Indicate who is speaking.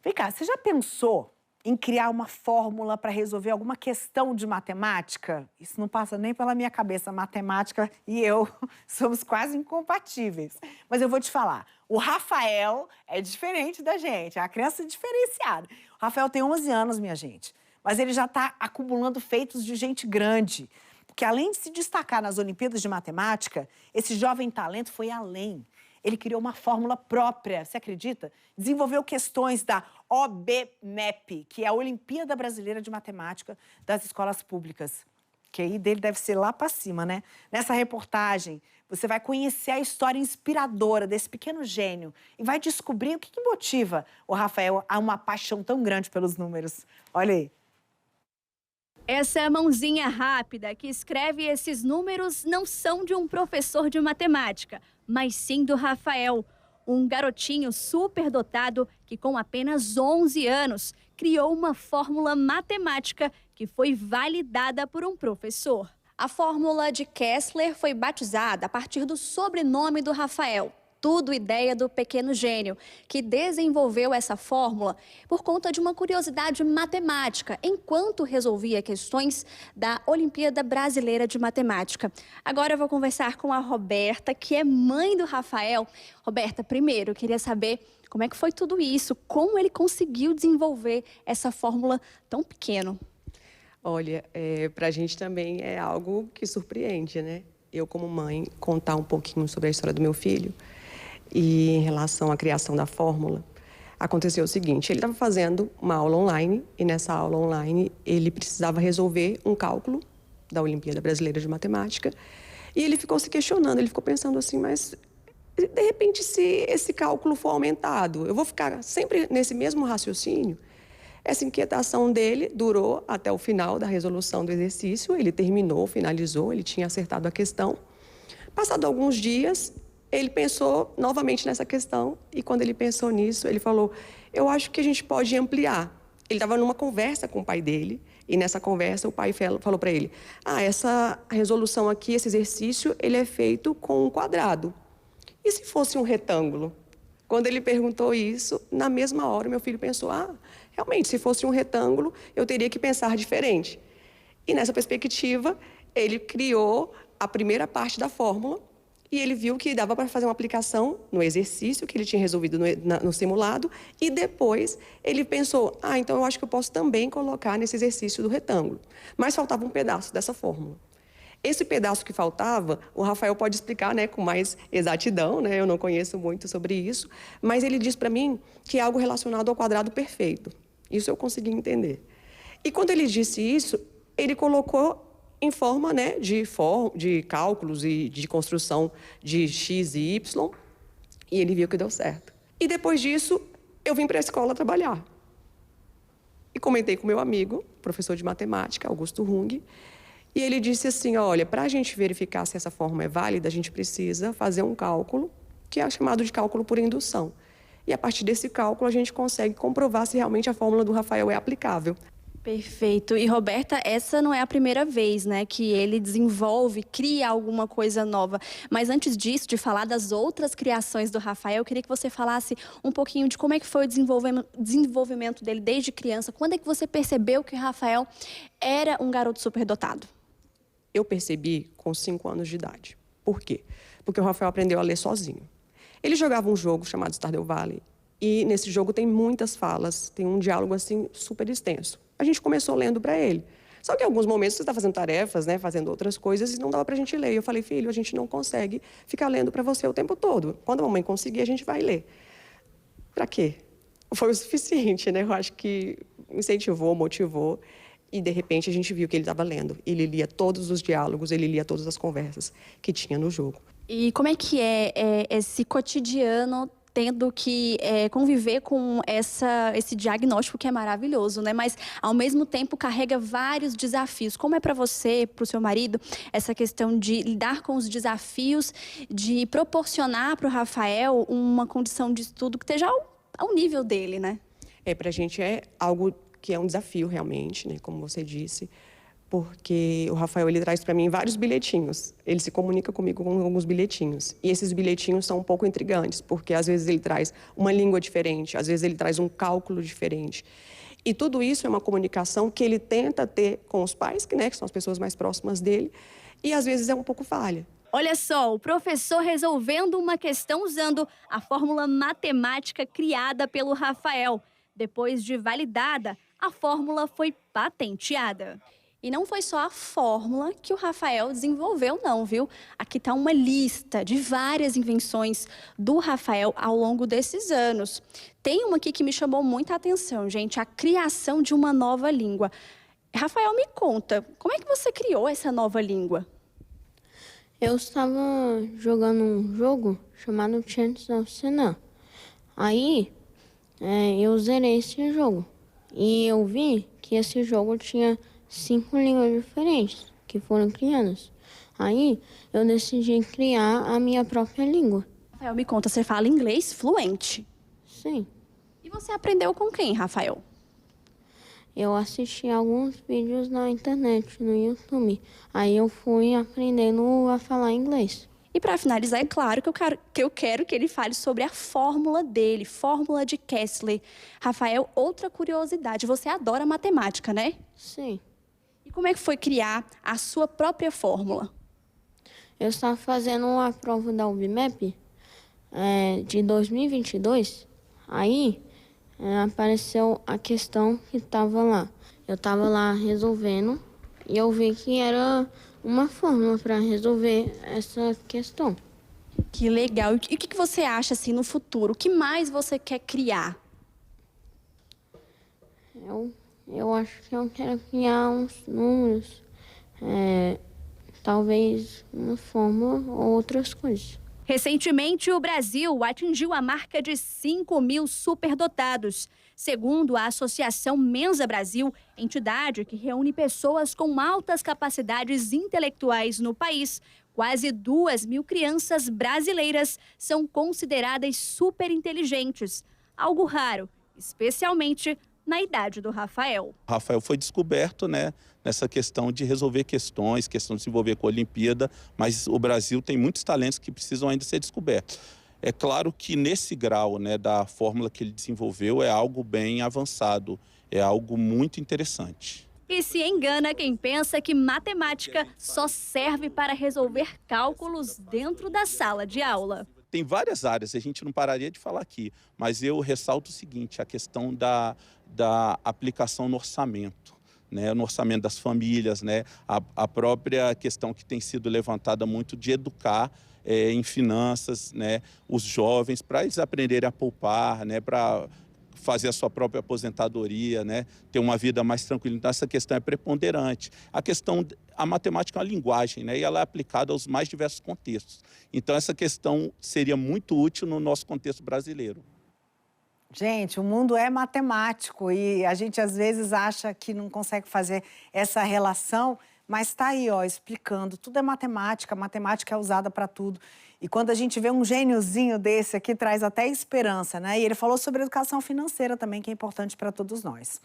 Speaker 1: Vem cá, você já pensou em criar uma fórmula para resolver alguma questão de matemática? Isso não passa nem pela minha cabeça. Matemática e eu somos quase incompatíveis. Mas eu vou te falar, o Rafael é diferente da gente, é uma criança diferenciada. O Rafael tem 11 anos, minha gente, mas ele já está acumulando feitos de gente grande. Porque além de se destacar nas Olimpíadas de Matemática, esse jovem talento foi além. Ele criou uma fórmula própria, você acredita? Desenvolveu questões da OBMEP, que é a Olimpíada Brasileira de Matemática das Escolas Públicas. Que aí dele deve ser lá para cima, né? Nessa reportagem, você vai conhecer a história inspiradora desse pequeno gênio e vai descobrir o que motiva o Rafael a uma paixão tão grande pelos números. Olha aí.
Speaker 2: Essa mãozinha rápida que escreve esses números não são de um professor de matemática, mas sim do Rafael, um garotinho superdotado que com apenas 11 anos criou uma fórmula matemática que foi validada por um professor. A fórmula de Kessler foi batizada a partir do sobrenome do Rafael. Tudo ideia do pequeno gênio, que desenvolveu essa fórmula por conta de uma curiosidade matemática, enquanto resolvia questões da Olimpíada Brasileira de Matemática. Agora eu vou conversar com a Roberta, que é mãe do Rafael. Roberta, primeiro, eu queria saber como é que foi tudo isso, como ele conseguiu desenvolver essa fórmula tão pequeno.
Speaker 3: Olha, para a gente também é algo que surpreende, né? Eu, como mãe, contar um pouquinho sobre a história do meu filho. E em relação à criação da fórmula, aconteceu o seguinte: ele estava fazendo uma aula online e nessa aula online ele precisava resolver um cálculo da Olimpíada Brasileira de Matemática e ele ficou se questionando, ele ficou pensando assim, mas de repente se esse cálculo for aumentado, eu vou ficar sempre nesse mesmo raciocínio? Essa inquietação dele durou até o final da resolução do exercício, ele terminou, finalizou, ele tinha acertado a questão. Passado alguns dias, ele pensou novamente nessa questão e quando ele pensou nisso, ele falou, eu acho que a gente pode ampliar. Ele estava numa conversa com o pai dele e nessa conversa o pai falou para ele, essa resolução aqui, esse exercício, ele é feito com um quadrado. E se fosse um retângulo? Quando ele perguntou isso, na mesma hora meu filho pensou, realmente, se fosse um retângulo, eu teria que pensar diferente. E nessa perspectiva, ele criou a primeira parte da fórmula, e ele viu que dava para fazer uma aplicação no exercício que ele tinha resolvido no simulado. E depois ele pensou, então eu acho que eu posso também colocar nesse exercício do retângulo. Mas faltava um pedaço dessa fórmula. Esse pedaço que faltava, o Rafael pode explicar, né, com mais exatidão, né, eu não conheço muito sobre isso, mas ele diz para mim que é algo relacionado ao quadrado perfeito. Isso eu consegui entender. E quando ele disse isso, ele colocou em forma, né, de cálculos e de construção de X e Y, e ele viu que deu certo. E depois disso, eu vim para a escola trabalhar. E comentei com meu amigo, professor de matemática, Augusto Rung, e ele disse assim, olha, para a gente verificar se essa fórmula é válida, a gente precisa fazer um cálculo, que é chamado de cálculo por indução. E a partir desse cálculo, a gente consegue comprovar se realmente a fórmula do Rafael é aplicável.
Speaker 2: Perfeito. E, Roberta, essa não é a primeira vez, né, que ele desenvolve, cria alguma coisa nova. Mas antes disso, de falar das outras criações do Rafael, eu queria que você falasse um pouquinho de como é que foi o desenvolvimento dele desde criança. Quando é que você percebeu que o Rafael era um garoto superdotado?
Speaker 3: Eu percebi com 5 anos de idade. Por quê? Porque o Rafael aprendeu a ler sozinho. Ele jogava um jogo chamado Stardew Valley. E nesse jogo tem muitas falas, tem um diálogo assim super extenso. A gente começou lendo para ele. Só que em alguns momentos você está fazendo tarefas, né, fazendo outras coisas e não dava para a gente ler. E eu falei, filho, a gente não consegue ficar lendo para você o tempo todo. Quando a mamãe conseguir, a gente vai ler. Para quê? Foi o suficiente, né? Eu acho que incentivou, motivou. E, de repente, a gente viu que ele estava lendo. Ele lia todos os diálogos, ele lia todas as conversas que tinha no jogo.
Speaker 2: E como é que é esse cotidiano tendo que conviver com esse diagnóstico que é maravilhoso, né? Mas, ao mesmo tempo, carrega vários desafios. Como é para você, para o seu marido, essa questão de lidar com os desafios, de proporcionar para o Rafael uma condição de estudo que esteja ao nível dele, né?
Speaker 3: Para a gente é algo que é um desafio, realmente, né? Como você disse, porque o Rafael ele traz para mim vários bilhetinhos. Ele se comunica comigo com alguns bilhetinhos. E esses bilhetinhos são um pouco intrigantes, porque às vezes ele traz uma língua diferente, às vezes ele traz um cálculo diferente. E tudo isso é uma comunicação que ele tenta ter com os pais, que são as pessoas mais próximas dele, e às vezes é um pouco falha.
Speaker 2: Olha só, o professor resolvendo uma questão usando a fórmula matemática criada pelo Rafael. Depois de validada, a fórmula foi patenteada. E não foi só a fórmula que o Rafael desenvolveu, não, viu? Aqui está uma lista de várias invenções do Rafael ao longo desses anos. Tem uma aqui que me chamou muita atenção, gente, a criação de uma nova língua. Rafael, me conta, como é que você criou essa nova língua?
Speaker 4: Eu estava jogando um jogo chamado Chants of Senna. Aí, eu zerei esse jogo. E eu vi que esse jogo tinha 5 línguas diferentes que foram criadas. Aí, eu decidi criar a minha própria língua.
Speaker 2: Rafael, me conta, você fala inglês fluente?
Speaker 4: Sim.
Speaker 2: E você aprendeu com quem, Rafael?
Speaker 4: Eu assisti alguns vídeos na internet, no YouTube. Aí eu fui aprendendo a falar inglês.
Speaker 2: E para finalizar, é claro que eu quero que ele fale sobre a fórmula dele, fórmula de Kessler. Rafael, outra curiosidade, você adora matemática, né?
Speaker 4: Sim.
Speaker 2: E como é que foi criar a sua própria fórmula?
Speaker 4: Eu estava fazendo a prova da UBMEP de 2022. Aí apareceu a questão que estava lá. Eu estava lá resolvendo e eu vi que era uma fórmula para resolver essa questão.
Speaker 2: Que legal. E o que você acha assim no futuro? O que mais você quer criar?
Speaker 4: Eu acho que eu quero criar uns números, talvez uma fórmula ou outras coisas.
Speaker 2: Recentemente, o Brasil atingiu a marca de 5.000 superdotados. Segundo a Associação Mensa Brasil, entidade que reúne pessoas com altas capacidades intelectuais no país, quase 2.000 crianças brasileiras são consideradas superinteligentes. Algo raro, especialmente na idade do Rafael.
Speaker 5: O Rafael foi descoberto, nessa questão de resolver questões, questão de se envolver com a Olimpíada, mas o Brasil tem muitos talentos que precisam ainda ser descobertos. É claro que nesse grau, da fórmula que ele desenvolveu é algo bem avançado, é algo muito interessante.
Speaker 2: E se engana quem pensa que matemática só serve para resolver cálculos dentro da sala de aula.
Speaker 5: Tem várias áreas, a gente não pararia de falar aqui, mas eu ressalto o seguinte, a questão da aplicação no orçamento. No orçamento das famílias, a própria questão que tem sido levantada muito de educar em finanças, os jovens, para eles aprenderem a poupar, para fazer a sua própria aposentadoria, ter uma vida mais tranquila. Então, essa questão é preponderante. A matemática é uma linguagem, e ela é aplicada aos mais diversos contextos. Então, essa questão seria muito útil no nosso contexto brasileiro.
Speaker 1: Gente, o mundo é matemático e a gente às vezes acha que não consegue fazer essa relação, mas está aí, explicando. Tudo é matemática, a matemática é usada para tudo. E quando a gente vê um gêniozinho desse aqui, traz até esperança, E ele falou sobre educação financeira também, que é importante para todos nós.